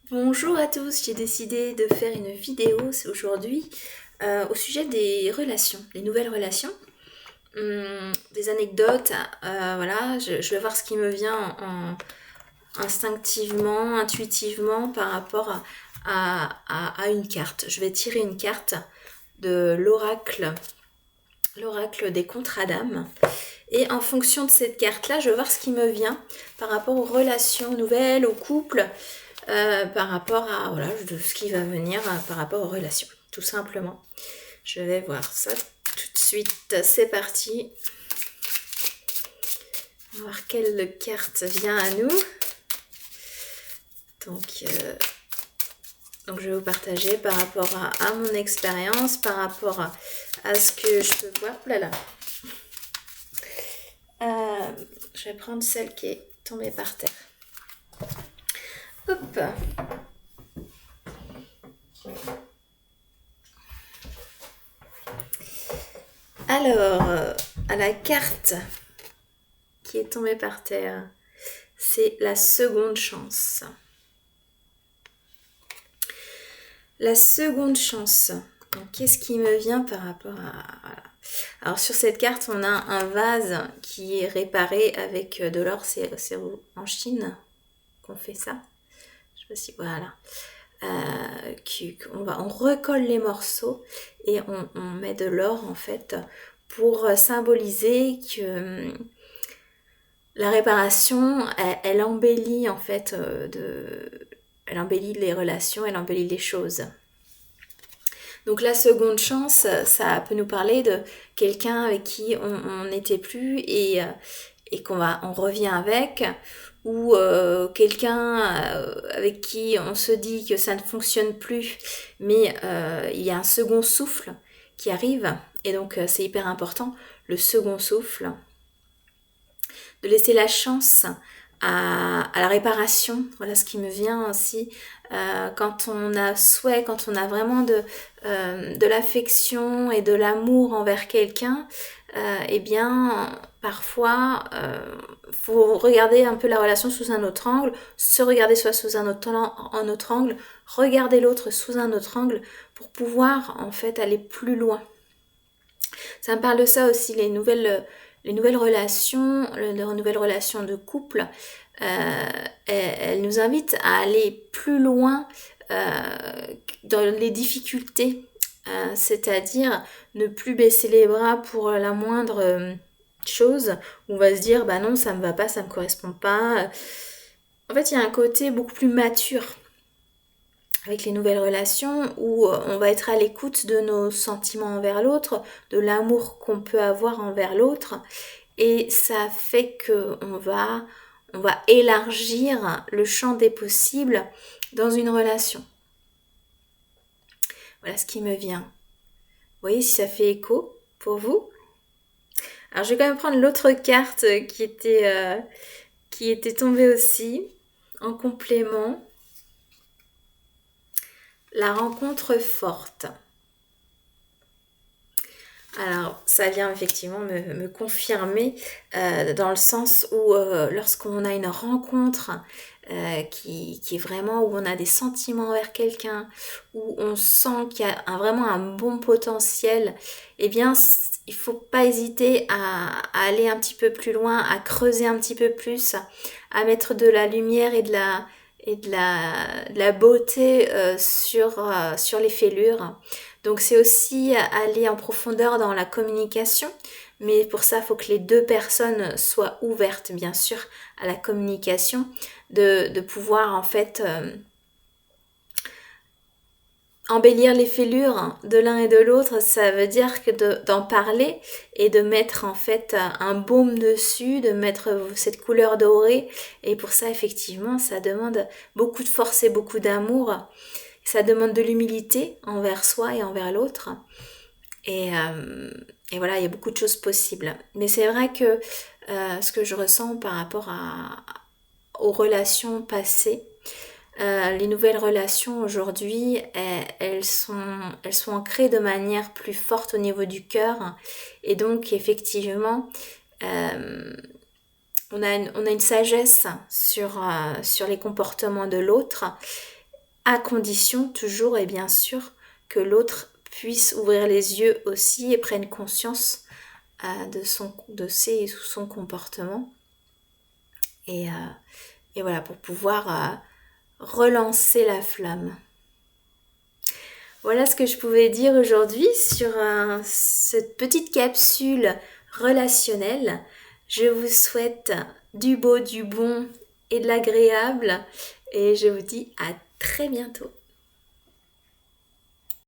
Bonjour à tous, j'ai décidé de faire une vidéo aujourd'hui au sujet des relations, les nouvelles relations, des anecdotes, voilà, je vais voir ce qui me vient instinctivement, intuitivement par rapport à une carte. Je vais tirer une carte de l'oracle des contrats d'âme. Et en fonction de cette carte-là, je vais voir ce qui me vient par rapport aux relations nouvelles, aux couples, par rapport à voilà, de ce qui va venir par rapport aux relations, tout simplement. Je vais voir ça tout de suite. C'est parti. On va voir quelle carte vient à nous. Donc je vais vous partager par rapport à mon expérience, par rapport à ce que je peux voir. Ouh là là. Je vais prendre celle qui est tombée par terre. Hop. Alors, à la carte qui est tombée par terre, c'est la seconde chance. La seconde chance. Donc, qu'est-ce qui me vient par rapport à... Voilà. Alors, sur cette carte, on a un vase qui est réparé avec de l'or. C'est en Chine qu'on fait ça. Je sais pas si... Voilà. On recolle les morceaux et on met de l'or, en fait, pour symboliser que... La réparation, elle embellit en fait elle embellit les relations, elle embellit les choses. Donc la seconde chance, ça peut nous parler de quelqu'un avec qui on n'était plus et on revient avec, ou quelqu'un avec qui on se dit que ça ne fonctionne plus, mais il y a un second souffle qui arrive, et donc c'est hyper important, le second souffle. De laisser la chance à la réparation. Voilà ce qui me vient aussi. Quand on a souhait, quand on a vraiment de l'affection et de l'amour envers quelqu'un, eh bien, parfois, faut regarder un peu la relation sous un autre angle, se regarder soit sous un autre angle, regarder l'autre sous un autre angle pour pouvoir, en fait, aller plus loin. Ça me parle de ça aussi, les nouvelles relations, les nouvelles relations de couple, elles nous invitent à aller plus loin dans les difficultés, c'est-à-dire ne plus baisser les bras pour la moindre chose, où on va se dire bah non, ça me va pas, ça me correspond pas. En fait, il y a un côté beaucoup plus mature avec les nouvelles relations où on va être à l'écoute de nos sentiments envers l'autre, de l'amour qu'on peut avoir envers l'autre, et ça fait que on va élargir le champ des possibles dans une relation. Voilà ce qui me vient. Vous voyez si ça fait écho pour vous? Alors je vais quand même prendre l'autre carte qui était tombée aussi en complément. La rencontre forte. Alors, ça vient effectivement me confirmer dans le sens où lorsqu'on a une rencontre qui est vraiment, où on a des sentiments envers quelqu'un, où on sent qu'il y a vraiment un bon potentiel, eh bien, il ne faut pas hésiter à aller un petit peu plus loin, à creuser un petit peu plus, à mettre de la lumière et de la beauté sur les fêlures. Donc c'est aussi aller en profondeur dans la communication, mais pour ça, il faut que les deux personnes soient ouvertes, bien sûr, à la communication, de pouvoir en fait embellir les fêlures de l'un et de l'autre. Ça veut dire que d'en parler et de mettre en fait un baume dessus, de mettre cette couleur dorée. Et pour ça, effectivement, ça demande beaucoup de force et beaucoup d'amour. Ça demande de l'humilité envers soi et envers l'autre. Et voilà, il y a beaucoup de choses possibles. Mais c'est vrai que ce que je ressens par rapport aux relations passées, les nouvelles relations aujourd'hui, elles sont ancrées de manière plus forte au niveau du cœur. Et donc, effectivement, on a une sagesse sur les comportements de l'autre. à condition toujours et bien sûr que l'autre puisse ouvrir les yeux aussi et prenne conscience de ses ou son comportement. Et voilà, pour pouvoir relancer la flamme. Voilà ce que je pouvais dire aujourd'hui sur cette petite capsule relationnelle. Je vous souhaite du beau, du bon et de l'agréable. Et je vous dis à très bientôt.